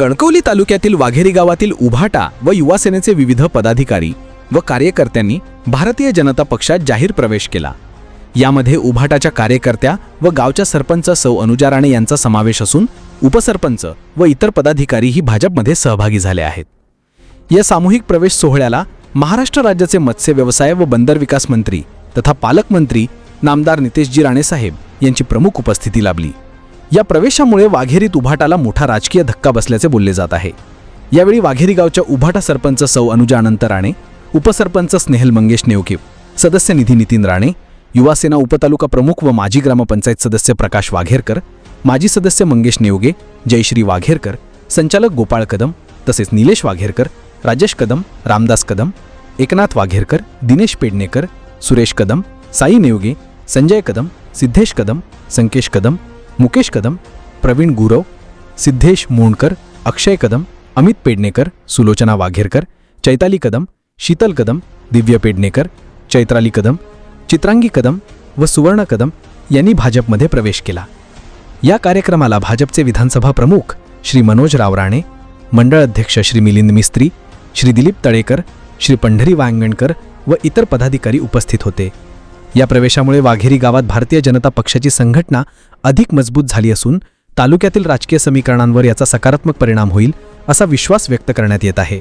कणकवली तालुक्यातील वाघेरी गावातील उभाटा व युवा सेनेचे विविध पदाधिकारी व कार्यकर्त्यांनी भारतीय जनता पक्षात जाहीर प्रवेश केला। यामध्ये उभाटाच्या कार्यकर्त्या व गावच्या सरपंच सौ अनुजा राणे यांचा समावेश असून उपसरपंच व इतर पदाधिकारीही भाजपमध्ये सहभागी झाले आहेत। या सामूहिक प्रवेश सोहळ्याला महाराष्ट्र राज्याचे मत्स्य व्यवसाय व बंदर विकास मंत्री तथा पालकमंत्री नामदार नितेशजी राणे साहेब यांची प्रमुख उपस्थिती लाभली। या प्रवेशामुळे वाघेरीत उभाटाला मोठा राजकीय धक्का बसल्याचे बोलले जात आहे। यावेळी वाघेरी गावच्या उभाटा सरपंच सौ अनुजा अनंत राणे, उपसरपंच स्नेहल मंगेश नेवके, सदस्य निधी नितीन राणे, युवा सेना उपतालुका प्रमुख व माजी ग्रामपंचायत सदस्य प्रकाश वाघेरकर, माजी सदस्य मंगेश नेवगे, जयश्री वाघेरकर, संचालक गोपाळ कदम तसेच निलेश वाघेरकर, राजेश कदम, रामदास कदम, एकनाथ वाघेरकर, दिनेश पेडणेकर, सुरेश कदम, साई नेवगे, संजय कदम, सिद्धेश कदम, संकेश कदम, मुकेश कदम, प्रवीण गुरव, सिद्धेश मोंडकर, अक्षय कदम, अमित पेडणेकर, सुलोचना वाघेरकर, चैताली कदम, शीतल कदम, दिव्य पेडणेकर, चैत्राली कदम, चित्रांगी कदम व सुवर्ण कदम यांनी भाजपमध्ये प्रवेश केला। या कार्यक्रमाला भाजपचे विधानसभा प्रमुख श्री मनोज राव राणे, मंडळ अध्यक्ष श्री मिलिंद मिस्त्री, श्री दिलीप तळेकर, श्री पंढरी वांगणकर व इतर पदाधिकारी उपस्थित होते। या प्रवेशामुळे वाघेरी गावात भारतीय जनता पक्षाची संघटना अधिक मजबूत झाली असून तालुक्यातील राजकीय समीकरणांवर याचा सकारात्मक परिणाम होईल असा विश्वास व्यक्त करण्यात येत आहे।